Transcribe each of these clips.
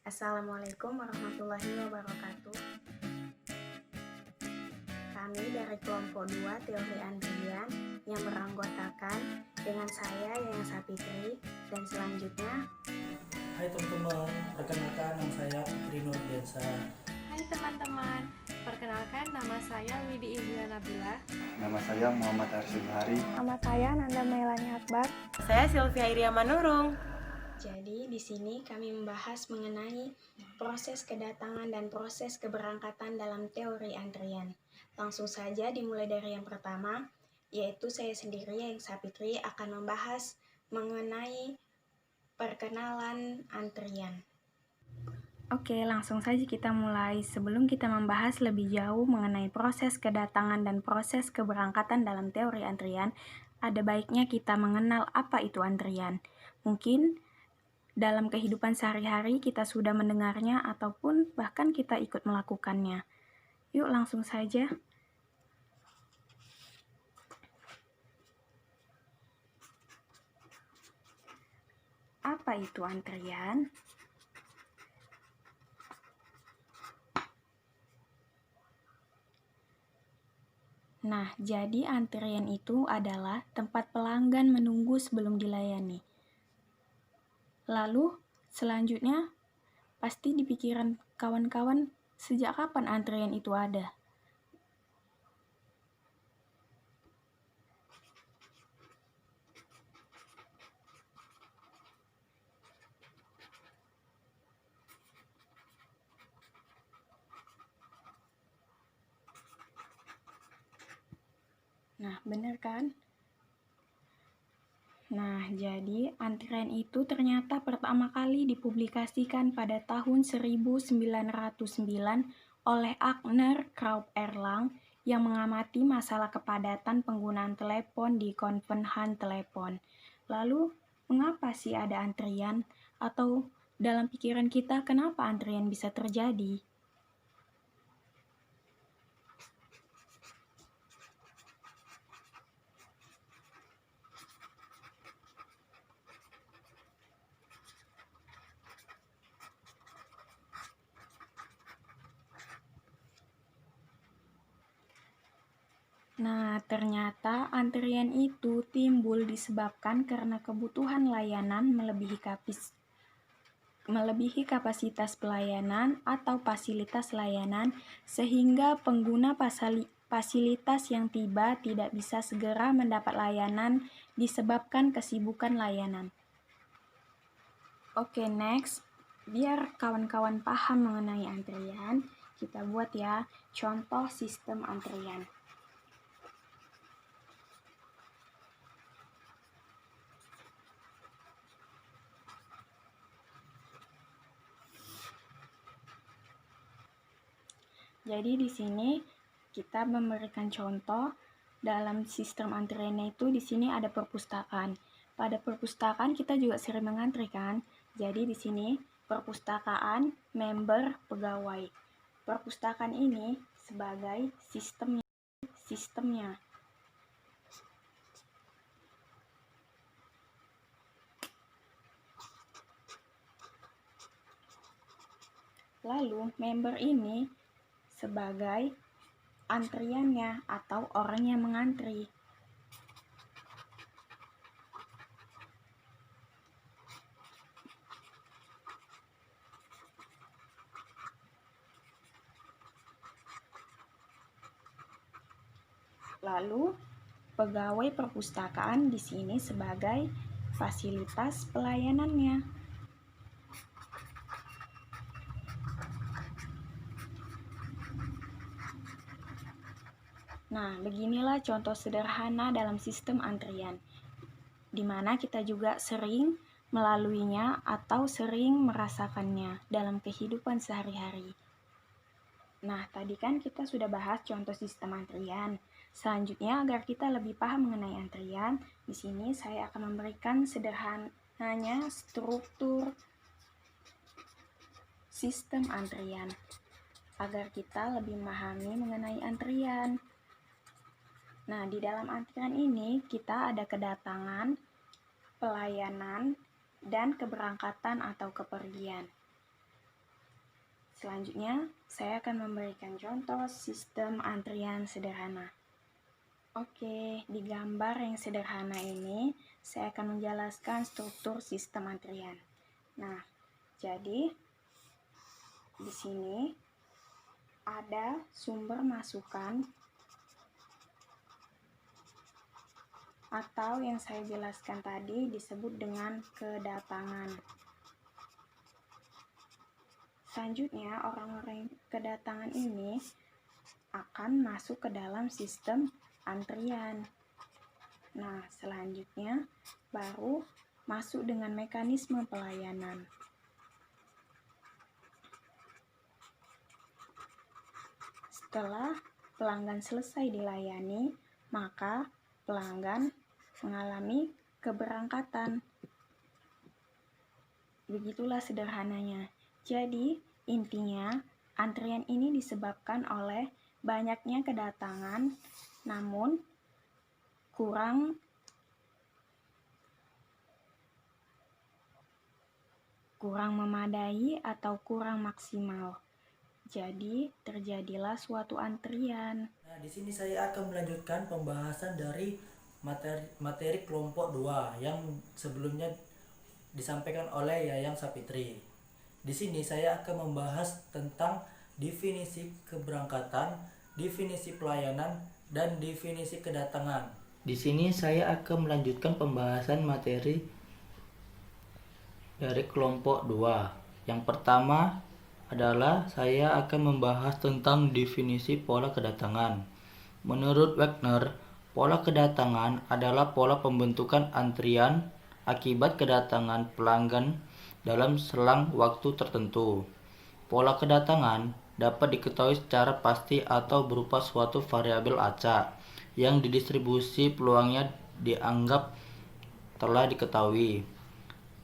Assalamualaikum warahmatullahi wabarakatuh. Kami dari kelompok 2 Teori Andrian yang beranggotakan dengan saya Yaya Sapitri dan selanjutnya Hai teman-teman, perkenalkan nama saya Putri Nurdiansa. Hai teman-teman, perkenalkan nama saya Widi Indra Nabila. Nama saya Muhammad Arsyil Hari. Nama saya Nanda Mailani Akbar. Saya Sylvia Iria Manurung. Jadi di sini kami membahas mengenai proses kedatangan dan proses keberangkatan dalam teori antrian. Langsung saja dimulai dari yang pertama, yaitu saya sendiri yang Sapitri akan membahas mengenai perkenalan antrian. Oke, langsung saja kita mulai. Sebelum kita membahas lebih jauh mengenai proses kedatangan dan proses keberangkatan dalam teori antrian, ada baiknya kita mengenal apa itu antrian. Mungkin dalam kehidupan sehari-hari kita sudah mendengarnya ataupun bahkan kita ikut melakukannya. Yuk langsung saja. Apa itu antrian? Nah, jadi antrian itu adalah tempat pelanggan menunggu sebelum dilayani. Lalu, selanjutnya, pasti di pikiran kawan-kawan sejak kapan antrian itu ada? Nah, benar kan? Nah, jadi antrian itu ternyata pertama kali dipublikasikan pada tahun 1909 oleh Agner Kraup Erlang yang mengamati masalah kepadatan penggunaan telepon di konvenhan telepon. Lalu, mengapa sih ada antrian? Atau dalam pikiran kita, kenapa antrian bisa terjadi? Nah, ternyata antrian itu timbul disebabkan karena kebutuhan layanan melebihi kapasitas pelayanan atau fasilitas layanan, sehingga pengguna fasilitas yang tiba tidak bisa segera mendapat layanan disebabkan kesibukan layanan. Oke, next. Biar kawan-kawan paham mengenai antrian, kita buat ya contoh sistem antrian. Jadi di sini kita memberikan contoh dalam sistem antriannya itu di sini ada perpustakaan. Pada perpustakaan kita juga sering mengantri kan. Jadi di sini perpustakaan, member, pegawai. Perpustakaan ini sebagai sistemnya. Lalu member ini sebagai antriannya atau orang yang mengantri. Lalu pegawai perpustakaan di sini sebagai fasilitas pelayanannya. Nah, beginilah contoh sederhana dalam sistem antrian, di mana kita juga sering melaluinya atau sering merasakannya dalam kehidupan sehari-hari. Nah, tadi kan kita sudah bahas contoh sistem antrian. Selanjutnya, agar kita lebih paham mengenai antrian, di sini saya akan memberikan sederhananya struktur sistem antrian, agar kita lebih memahami mengenai antrian. Nah, di dalam antrian ini kita ada kedatangan, pelayanan, dan keberangkatan atau kepergian. Selanjutnya, saya akan memberikan contoh sistem antrian sederhana. Oke, di gambar yang sederhana ini, saya akan menjelaskan struktur sistem antrian. Nah, jadi di sini ada sumber masukan atau yang saya jelaskan tadi disebut dengan kedatangan. Selanjutnya, orang-orang kedatangan ini akan masuk ke dalam sistem antrian. Nah, selanjutnya baru masuk dengan mekanisme pelayanan. Setelah pelanggan selesai dilayani, maka pelanggan mengalami keberangkatan. Begitulah sederhananya. Jadi, intinya antrian ini disebabkan oleh banyaknya kedatangan, namun kurang memadai atau kurang maksimal. Jadi, terjadilah suatu antrian. Nah, di sini saya akan melanjutkan pembahasan dari materi kelompok 2 yang sebelumnya disampaikan oleh Yayang Sapitri. Di sini saya akan membahas tentang definisi keberangkatan, definisi pelayanan, dan definisi kedatangan. Di sini saya akan melanjutkan pembahasan materi dari kelompok 2. Yang pertama adalah saya akan membahas tentang definisi pola kedatangan. Menurut Wagner, pola kedatangan adalah pola pembentukan antrian akibat kedatangan pelanggan dalam selang waktu tertentu. Pola kedatangan dapat diketahui secara pasti atau berupa suatu variabel acak yang didistribusi peluangnya dianggap telah diketahui.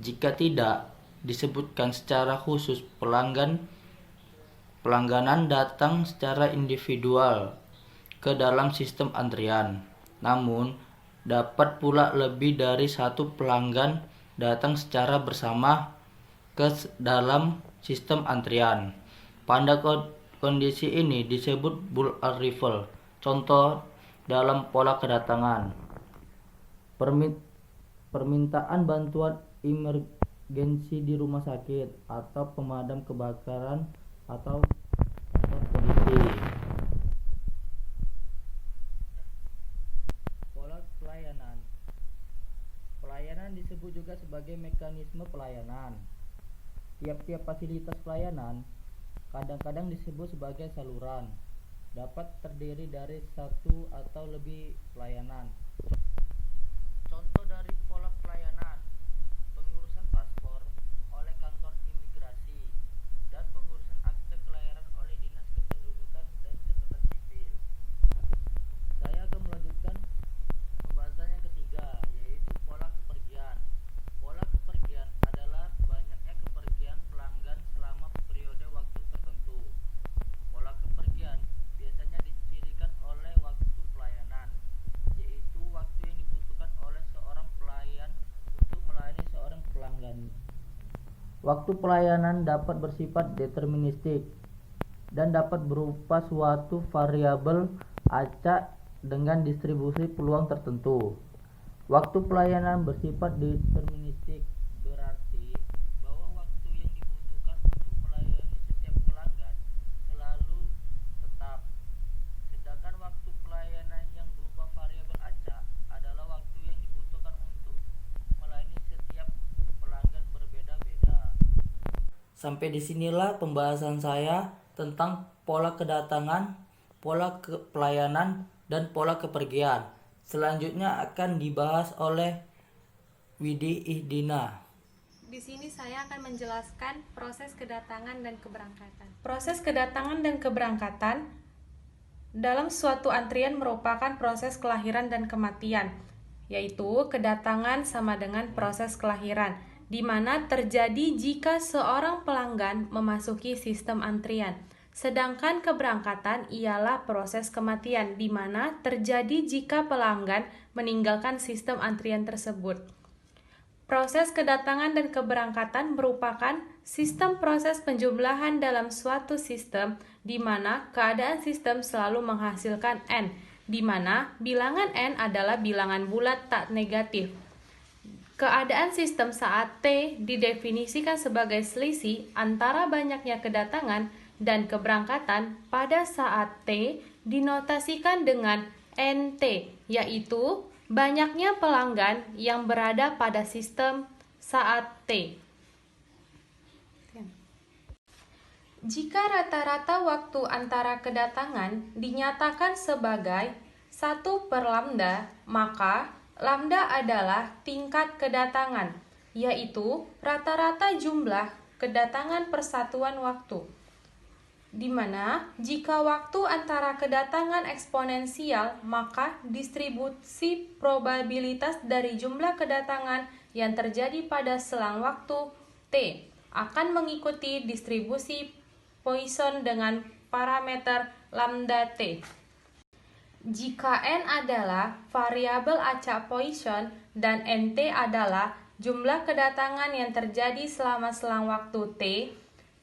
Jika tidak disebutkan secara khusus, pelangganan datang secara individual ke dalam sistem antrian. Namun, dapat pula lebih dari satu pelanggan datang secara bersama ke dalam sistem antrian. Pada kondisi ini disebut bull arrival. Contoh dalam pola kedatangan: permintaan bantuan emergensi di rumah sakit atau pemadam kebakaran atau polisi. Pola pelayanan. Pelayanan disebut juga sebagai mekanisme pelayanan. Tiap-tiap fasilitas pelayanan kadang-kadang disebut sebagai saluran, dapat terdiri dari satu atau lebih pelayanan. Contoh dari pola pelayanan: pengurusan paspor oleh kantor imigrasi dan pengurusan akte kelahiran oleh Dinas Kependudukan dan Catatan Sipil. Saya akan melanjutkan pembahasan yang ketiga, yaitu pola kepergian. Pola kepergian adalah banyaknya kepergian pelanggan selama periode waktu tertentu. Pola kepergian biasanya dicirikan oleh waktu pelayanan, yaitu waktu yang dibutuhkan oleh seorang pelayan untuk melayani seorang pelanggan. Waktu pelayanan dapat bersifat deterministik dan dapat berupa suatu variabel acak dengan distribusi peluang tertentu. Waktu pelayanan bersifat deterministik berarti bahwa waktu yang dibutuhkan untuk melayani setiap pelanggan selalu tetap. Sedangkan waktu pelayanan yang berupa variabel acak adalah waktu yang dibutuhkan untuk melayani setiap pelanggan berbeda-beda. Sampai disinilah pembahasan saya tentang pola kedatangan, pola pelayanan, dan pola kepergian. Selanjutnya akan dibahas oleh Widi Ihdina. Di sini saya akan menjelaskan proses kedatangan dan keberangkatan. Proses kedatangan dan keberangkatan dalam suatu antrian merupakan proses kelahiran dan kematian, yaitu kedatangan sama dengan proses kelahiran, di mana terjadi jika seorang pelanggan memasuki sistem antrian. Sedangkan keberangkatan ialah proses kematian, di mana terjadi jika pelanggan meninggalkan sistem antrian tersebut. Proses kedatangan dan keberangkatan merupakan sistem proses penjumlahan dalam suatu sistem di mana keadaan sistem selalu menghasilkan n, di mana bilangan n adalah bilangan bulat tak negatif. Keadaan sistem saat T didefinisikan sebagai selisih antara banyaknya kedatangan dan keberangkatan pada saat T dinotasikan dengan NT, yaitu banyaknya pelanggan yang berada pada sistem saat T. Jika rata-rata waktu antara kedatangan dinyatakan sebagai 1 per lambda, maka lambda adalah tingkat kedatangan, yaitu rata-rata jumlah kedatangan persatuan waktu. Di mana jika waktu antara kedatangan eksponensial, maka distribusi probabilitas dari jumlah kedatangan yang terjadi pada selang waktu T akan mengikuti distribusi Poisson dengan parameter lambda T. Jika n adalah variabel acak Poisson dan nt adalah jumlah kedatangan yang terjadi selama selang waktu T,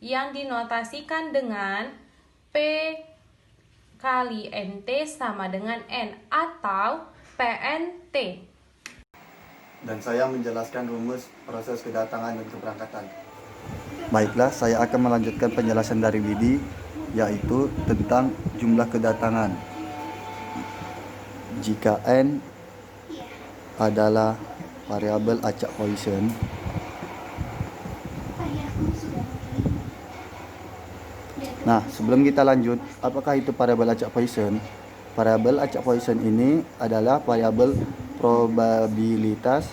yang dinotasikan dengan P kali NT sama dengan N atau PNT. Dan saya menjelaskan rumus proses kedatangan dan keberangkatan. Baiklah, saya akan melanjutkan penjelasan dari Widi, yaitu tentang jumlah kedatangan. Jika N adalah variabel acak Poisson, nah, sebelum kita lanjut, apakah itu variabel acak Poisson? Variabel acak Poisson ini adalah variabel probabilitas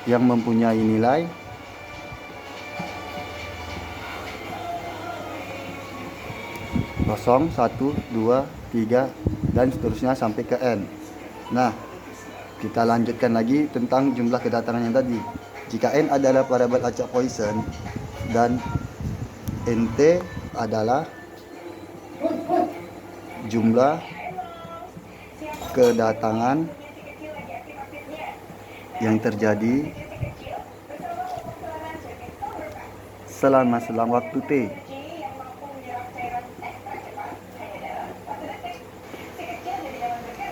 yang mempunyai nilai kosong, 1, 2, 3, dan seterusnya sampai ke N. Nah, kita lanjutkan lagi tentang jumlah kedatangan yang tadi. Jika N adalah variabel acak Poisson dan NT adalah jumlah kedatangan yang terjadi selama selang waktu T.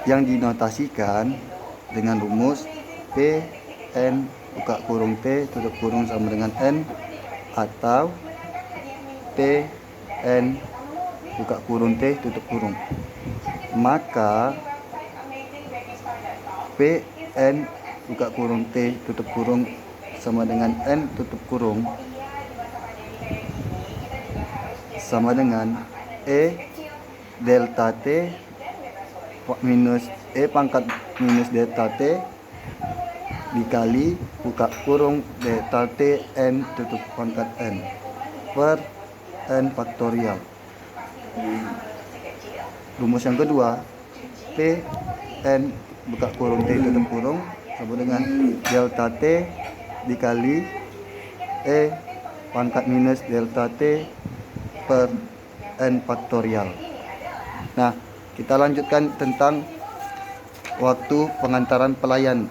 Yang dinotasikan dengan rumus P N buka kurung T tutup kurung sama dengan N, atau P N buka kurung T tutup kurung. Maka P N buka kurung T tutup kurung sama dengan N tutup kurung sama dengan E delta T minus E pangkat minus delta T dikali buka kurung delta T N tutup pangkat N per N faktorial. Rumus yang kedua, P N buka kurung T tutup kurung sama dengan delta T dikali E pangkat minus delta T per N faktorial. Nah, kita lanjutkan tentang waktu pengantaran pelayan.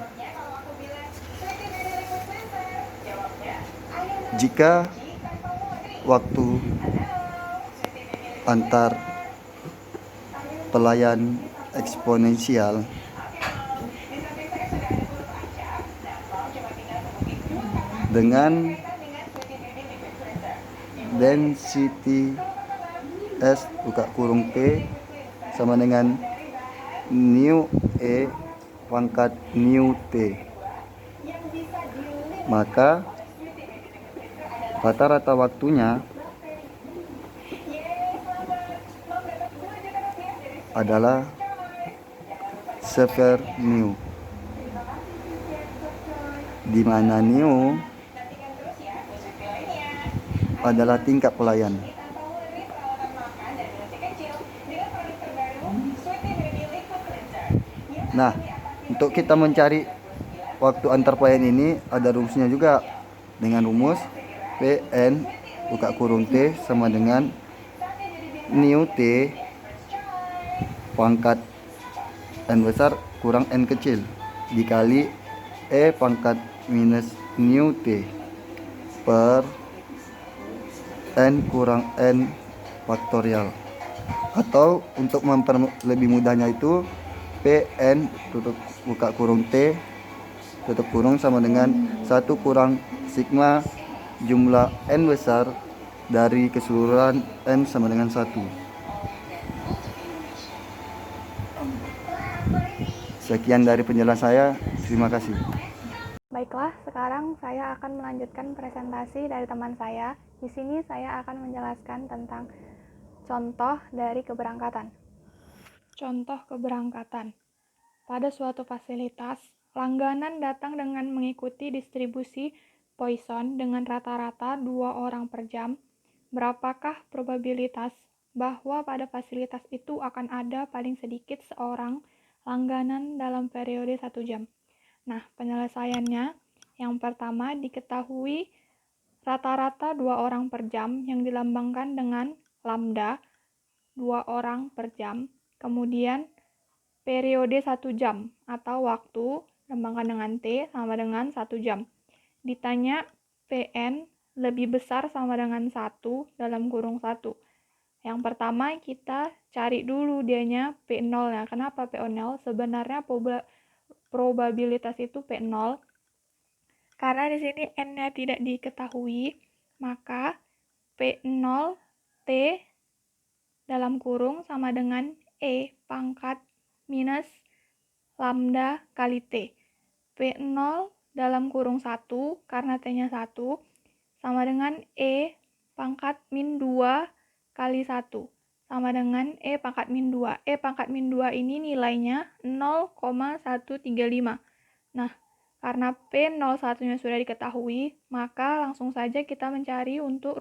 Jika waktu antar pelayan eksponensial dengan density S buka kurung P sama dengan nu E pangkat nu T, maka rata-rata waktunya adalah sever nu, di mana nu adalah tingkat pelayan. Nah, untuk kita mencari waktu antar pelayan ini ada rumusnya juga, dengan rumus Pn buka kurung T sama dengan nu T pangkat N besar kurang N kecil dikali E pangkat minus nu T per N kurang N faktorial. Atau untuk lebih mudahnya itu Pn tutup buka kurung T tutup kurung sama dengan 1 kurang sigma jumlah N besar dari keseluruhan N sama dengan 1. Sekian dari penjelasan saya. Terima kasih. Baiklah, sekarang saya akan melanjutkan presentasi dari teman saya. Di sini saya akan menjelaskan tentang contoh dari keberangkatan. Contoh keberangkatan. Pada suatu fasilitas, langganan datang dengan mengikuti distribusi Poisson dengan rata-rata 2 orang per jam. Berapakah probabilitas bahwa pada fasilitas itu akan ada paling sedikit seorang langganan dalam periode 1 jam? Nah, penyelesaiannya, yang pertama diketahui rata-rata 2 orang per jam yang dilambangkan dengan lambda, 2 orang per jam. Kemudian, periode 1 jam atau waktu, dilambangkan dengan T sama dengan 1 jam. Ditanya Pn lebih besar sama dengan 1 dalam kurung 1. Yang pertama kita cari dulu dianya P0 ya. Kenapa P0? Sebenarnya probabilitas itu P0. Karena di sini N-nya tidak diketahui, maka P0 T dalam kurung sama dengan E pangkat minus lambda kali T. P0 dalam kurung 1 karena T-nya 1 sama dengan E pangkat min 2 kali 1 sama dengan E pangkat min 2. E pangkat min 2 ini nilainya 0,135. Nah, karena P01-nya sudah diketahui, maka langsung saja kita mencari untuk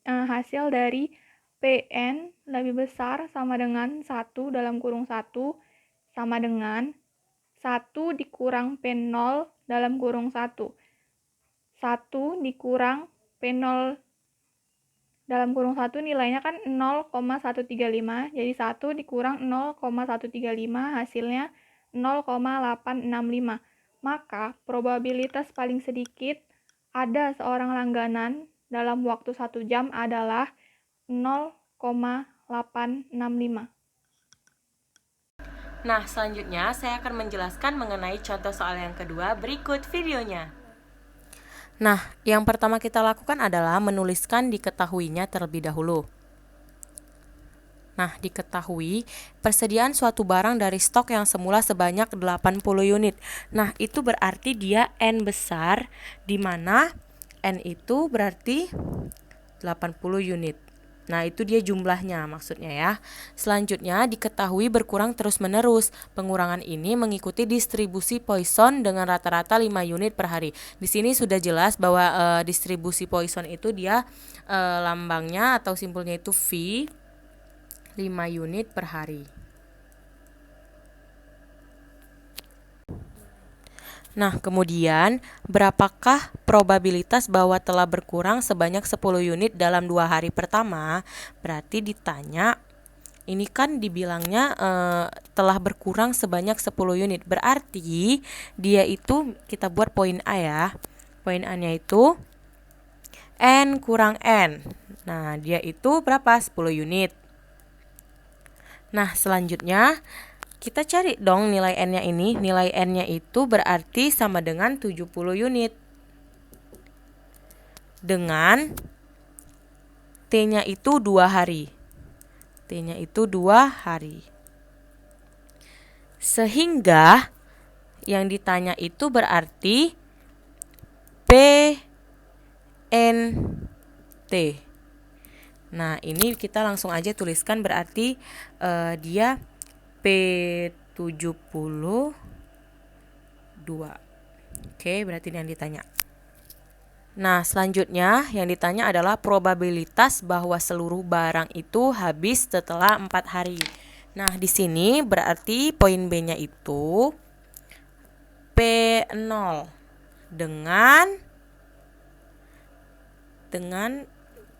hasil dari Pn lebih besar sama dengan 1 dalam kurung 1 sama dengan 1 dikurang P0 dalam kurung 1. 1 dikurang P0 dalam kurung 1 nilainya kan 0,135, jadi 1 dikurang 0,135 hasilnya 0,865. Maka probabilitas paling sedikit ada seorang langganan dalam waktu 1 jam adalah 0,865. Nah, selanjutnya saya akan menjelaskan mengenai contoh soal yang kedua. Berikut videonya. Nah, yang pertama kita lakukan adalah menuliskan diketahuinya terlebih dahulu. Nah, diketahui persediaan suatu barang dari stok yang semula sebanyak 80 unit. Nah, itu berarti dia N besar, di mana N itu berarti 80 unit. Nah, itu dia jumlahnya maksudnya ya. Selanjutnya diketahui berkurang terus-menerus. Pengurangan ini mengikuti distribusi Poisson dengan rata-rata 5 unit per hari. Di sini sudah jelas bahwa distribusi Poisson itu dia lambangnya atau simpulnya itu V, 5 unit per hari. Nah, kemudian berapakah probabilitas bahwa telah berkurang sebanyak 10 unit dalam 2 hari pertama? Berarti ditanya, ini kan dibilangnya telah berkurang sebanyak 10 unit. Berarti dia itu, kita buat poin A ya. Poin A-nya itu N kurang N. Nah, dia itu berapa? 10 unit. Nah, selanjutnya kita cari dong nilai N-nya ini. Nilai N-nya itu berarti sama dengan 70 unit. Dengan T-nya itu 2 hari. T-nya itu 2 hari. Sehingga yang ditanya itu berarti PNT. Nah, ini kita langsung aja tuliskan berarti dia P72. Oke, berarti ini yang ditanya. Nah, selanjutnya yang ditanya adalah probabilitas bahwa seluruh barang itu habis setelah 4 hari. Nah, di sini berarti poin B-nya itu P0 dengan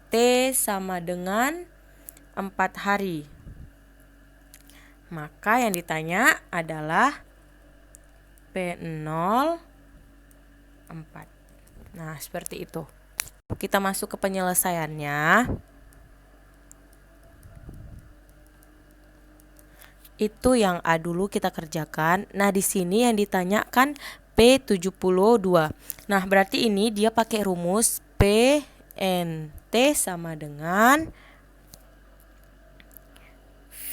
T sama dengan 4 hari. Maka yang ditanya adalah P0 4. Nah, seperti itu. Kita masuk ke penyelesaiannya. Itu yang A dulu kita kerjakan. Nah, di sini yang ditanyakan P72. Nah, berarti ini dia pakai rumus PNT sama dengan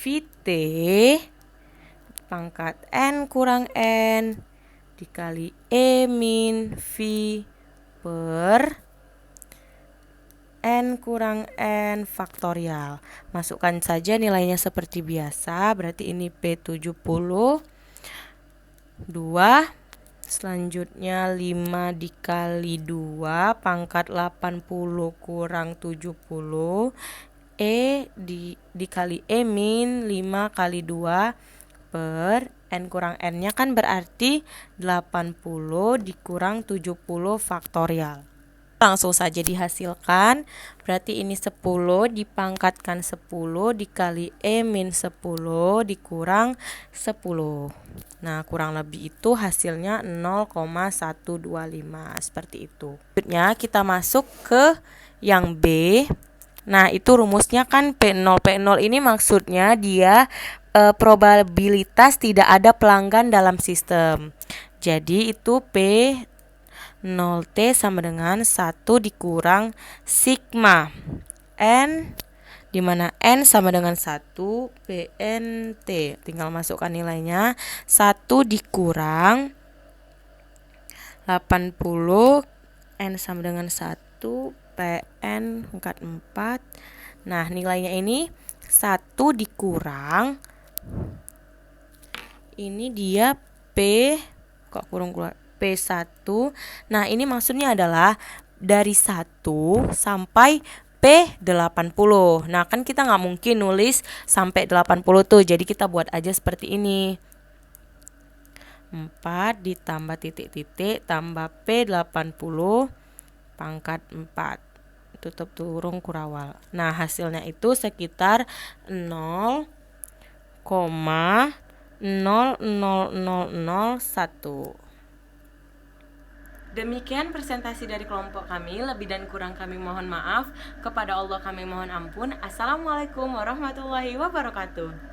VT pangkat N kurang N dikali E min V per N kurang N faktorial. Masukkan saja nilainya seperti biasa. Berarti ini P72. Selanjutnya 5 dikali 2 pangkat 80 kurang 70. E dikali E min 5 kali 2 per N kurang N-nya kan berarti 80 dikurang 70 faktorial. Langsung saja dihasilkan. Berarti ini 10 dipangkatkan 10 dikali E min 10 dikurang 10. Nah, kurang lebih itu hasilnya 0,125. Seperti itu. Selanjutnya kita masuk ke yang B. Nah, itu rumusnya kan P0. P0 ini maksudnya dia probabilitas tidak ada pelanggan dalam sistem. Jadi itu P0T sama dengan 1 dikurang sigma N, di mana N sama dengan 1 PNT. Tinggal masukkan nilainya. 1 dikurang 80 N sama dengan 1 PN pangkat 4. Nah, nilainya ini 1 dikurang, ini dia P1. Nah, ini maksudnya adalah dari 1 sampai P80. Nah, kan kita nggak mungkin nulis sampai 80 tuh. Jadi kita buat aja seperti ini. 4 ditambah titik-titik tambah P80 pangkat 4. Tutup turung kurawal. Nah, hasilnya itu sekitar 0,00001. Demikian presentasi dari kelompok kami. Lebih dan kurang kami mohon maaf. Kepada Allah kami mohon ampun. Assalamualaikum warahmatullahi wabarakatuh.